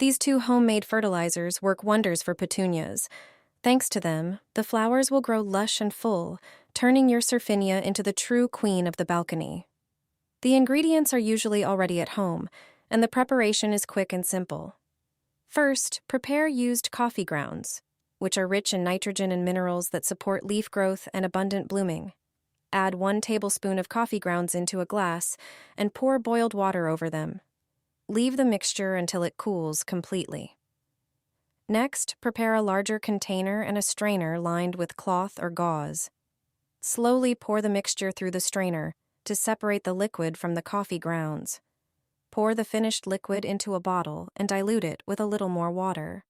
These two homemade fertilizers work wonders for petunias. Thanks to them, the flowers will grow lush and full, turning your Surfinia into the true queen of the balcony. The ingredients are usually already at home, and the preparation is quick and simple. First, prepare used coffee grounds, which are rich in nitrogen and minerals that support leaf growth and abundant blooming. Add 1 tablespoon of coffee grounds into a glass and pour boiled water over them. Leave the mixture until it cools completely. Next, prepare a larger container and a strainer lined with cloth or gauze. Slowly pour the mixture through the strainer to separate the liquid from the coffee grounds. Pour the finished liquid into a bottle and dilute it with a little more water.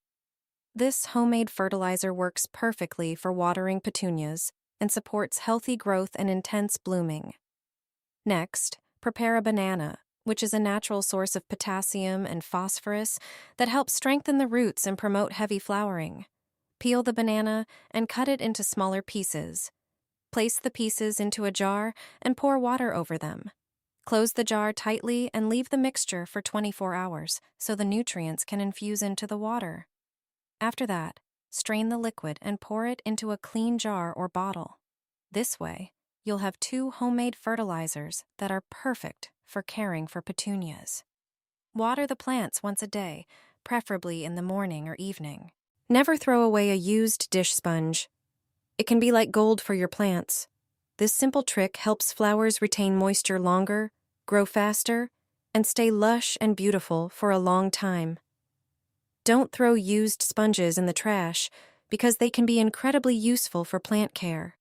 This homemade fertilizer works perfectly for watering petunias and supports healthy growth and intense blooming. Next, prepare a banana, which is a natural source of potassium and phosphorus that helps strengthen the roots and promote heavy flowering. Peel the banana and cut it into smaller pieces. Place the pieces into a jar and pour water over them. Close the jar tightly and leave the mixture for 24 hours so the nutrients can infuse into the water. After that, strain the liquid and pour it into a clean jar or bottle. This way, you'll have 2 homemade fertilizers that are perfect for caring for petunias. Water the plants once a day, preferably in the morning or evening. Never throw away a used dish sponge. It can be like gold for your plants. This simple trick helps flowers retain moisture longer, grow faster, and stay lush and beautiful for a long time. Don't throw used sponges in the trash because they can be incredibly useful for plant care.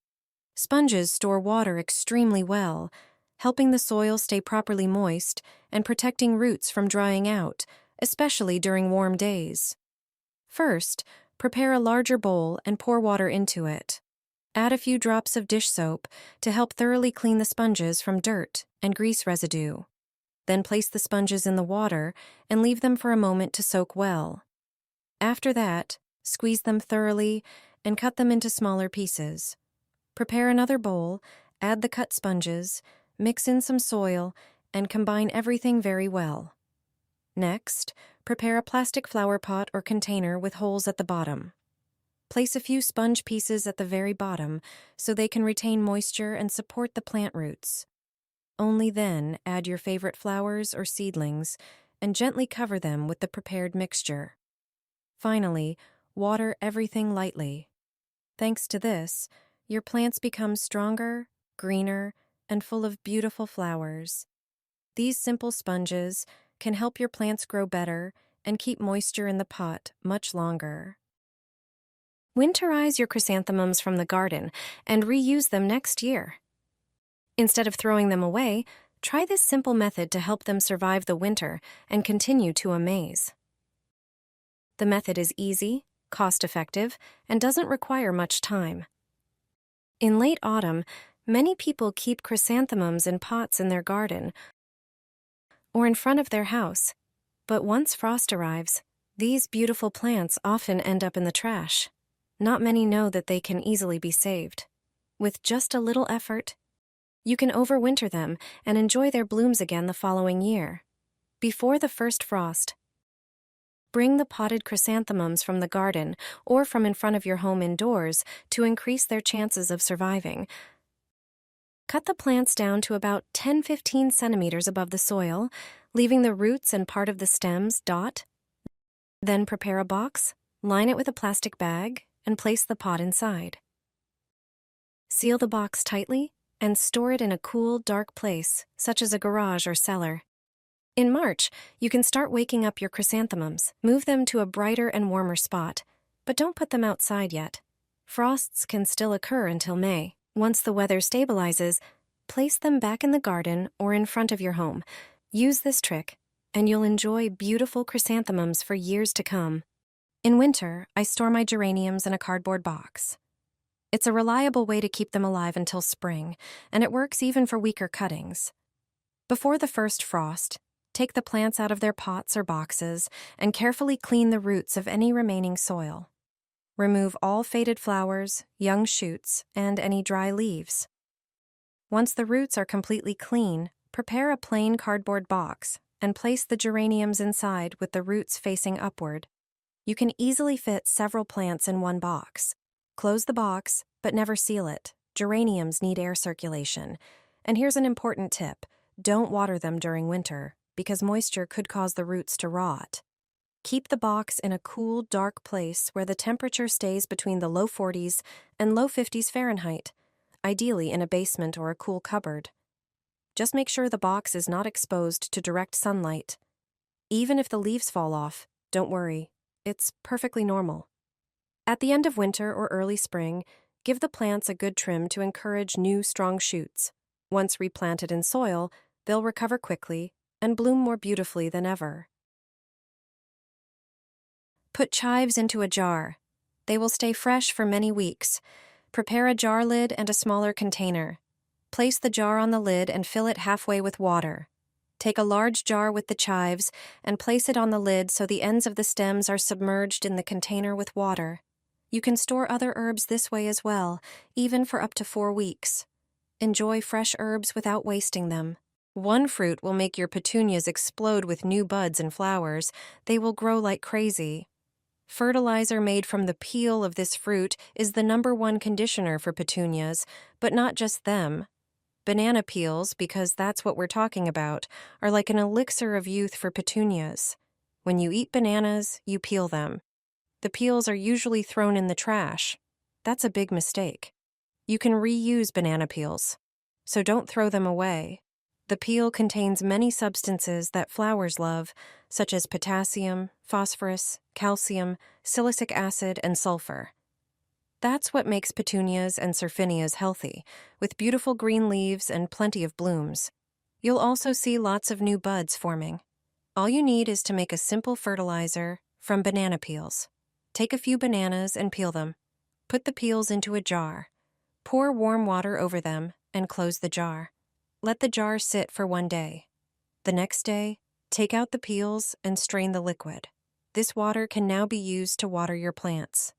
Sponges store water extremely well, helping the soil stay properly moist and protecting roots from drying out, especially during warm days. First, prepare a larger bowl and pour water into it. Add a few drops of dish soap to help thoroughly clean the sponges from dirt and grease residue. Then place the sponges in the water and leave them for a moment to soak well. After that, squeeze them thoroughly and cut them into smaller pieces. Prepare another bowl, add the cut sponges, mix in some soil, and combine everything very well. Next, prepare a plastic flower pot or container with holes at the bottom. Place a few sponge pieces at the very bottom so they can retain moisture and support the plant roots. Only then add your favorite flowers or seedlings and gently cover them with the prepared mixture. Finally, water everything lightly. Thanks to this, your plants become stronger, greener, and full of beautiful flowers. These simple sponges can help your plants grow better and keep moisture in the pot much longer. Winterize your chrysanthemums from the garden and reuse them next year. Instead of throwing them away, try this simple method to help them survive the winter and continue to amaze. The method is easy, cost-effective, and doesn't require much time. In late autumn, many people keep chrysanthemums in pots in their garden or in front of their house, but once frost arrives, these beautiful plants often end up in the trash. Not many know that they can easily be saved. With just a little effort, you can overwinter them and enjoy their blooms again the following year. Before the first frost, bring the potted chrysanthemums from the garden or from in front of your home indoors to increase their chances of surviving. Cut the plants down to about 10-15 centimeters above the soil, leaving the roots and part of the stems dot. Then prepare a box, line it with a plastic bag, and place the pot inside. Seal the box tightly and store it in a cool, dark place, such as a garage or cellar. In March, you can start waking up your chrysanthemums. Move them to a brighter and warmer spot, but don't put them outside yet. Frosts can still occur until May. Once the weather stabilizes, place them back in the garden or in front of your home. Use this trick, and you'll enjoy beautiful chrysanthemums for years to come. In winter, I store my geraniums in a cardboard box. It's a reliable way to keep them alive until spring, and it works even for weaker cuttings. Before the first frost, take the plants out of their pots or boxes and carefully clean the roots of any remaining soil. Remove all faded flowers, young shoots, and any dry leaves. Once the roots are completely clean, prepare a plain cardboard box, and place the geraniums inside with the roots facing upward. You can easily fit several plants in one box. Close the box, but never seal it. Geraniums need air circulation. And here's an important tip: don't water them during winter, because moisture could cause the roots to rot. Keep the box in a cool, dark place where the temperature stays between the low 40s and low 50s Fahrenheit, ideally in a basement or a cool cupboard. Just make sure the box is not exposed to direct sunlight. Even if the leaves fall off, don't worry. It's perfectly normal. At the end of winter or early spring, give the plants a good trim to encourage new, strong shoots. Once replanted in soil, they'll recover quickly and bloom more beautifully than ever. Put chives into a jar. They will stay fresh for many weeks. Prepare a jar lid and a smaller container. Place the jar on the lid and fill it halfway with water. Take a large jar with the chives and place it on the lid so the ends of the stems are submerged in the container with water. You can store other herbs this way as well, even for up to 4 weeks. Enjoy fresh herbs without wasting them. One fruit will make your petunias explode with new buds and flowers. They will grow like crazy. Fertilizer made from the peel of this fruit is the #1 conditioner for petunias, but not just them. Banana peels, because that's what we're talking about, are like an elixir of youth for petunias. When you eat bananas, you peel them. The peels are usually thrown in the trash. That's a big mistake. You can reuse banana peels, so don't throw them away. The peel contains many substances that flowers love, such as potassium, phosphorus, calcium, silicic acid, and sulfur. That's what makes petunias and surfinias healthy, with beautiful green leaves and plenty of blooms. You'll also see lots of new buds forming. All you need is to make a simple fertilizer from banana peels. Take a few bananas and peel them. Put the peels into a jar. Pour warm water over them and close the jar. Let the jar sit for 1 day. The next day, take out the peels and strain the liquid. This water can now be used to water your plants.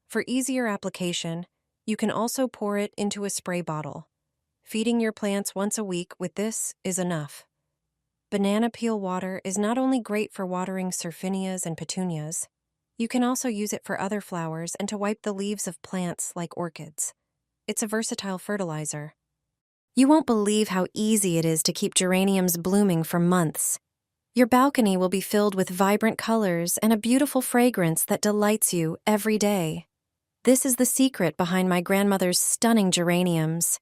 For easier application, you can also pour it into a spray bottle. Feeding your plants once a week with this is enough. Banana peel water is not only great for watering surfinias and petunias, you can also use it for other flowers and to wipe the leaves of plants like orchids. It's a versatile fertilizer. You won't believe how easy it is to keep geraniums blooming for months. Your balcony will be filled with vibrant colors and a beautiful fragrance that delights you every day. This is the secret behind my grandmother's stunning geraniums.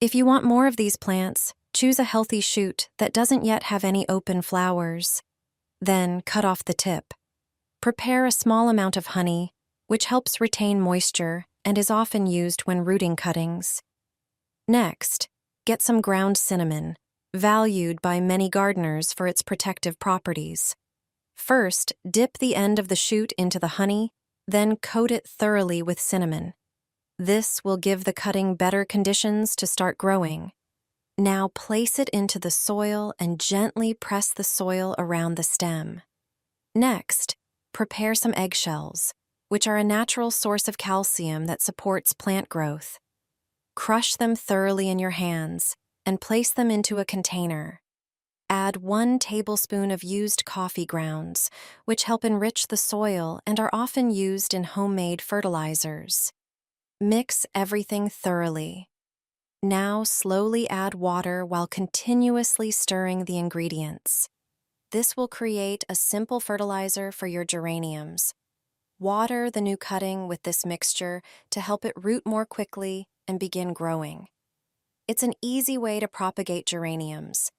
If you want more of these plants, choose a healthy shoot that doesn't yet have any open flowers. Then cut off the tip. Prepare a small amount of honey, which helps retain moisture and is often used when rooting cuttings. Next, get some ground cinnamon, valued by many gardeners for its protective properties. First, dip the end of the shoot into the honey, then coat it thoroughly with cinnamon. This will give the cutting better conditions to start growing. Now place it into the soil and gently press the soil around the stem. Next, prepare some eggshells, which are a natural source of calcium that supports plant growth. Crush them thoroughly in your hands and place them into a container. Add 1 tablespoon of used coffee grounds, which help enrich the soil and are often used in homemade fertilizers. Mix everything thoroughly. Now slowly add water while continuously stirring the ingredients. This will create a simple fertilizer for your geraniums. Water the new cutting with this mixture to help it root more quickly and begin growing. It's an easy way to propagate geraniums.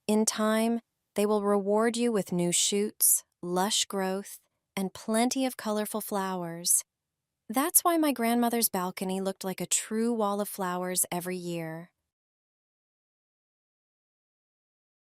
In time, they will reward you with new shoots, lush growth, and plenty of colorful flowers. That's why my grandmother's balcony looked like a true wall of flowers every year.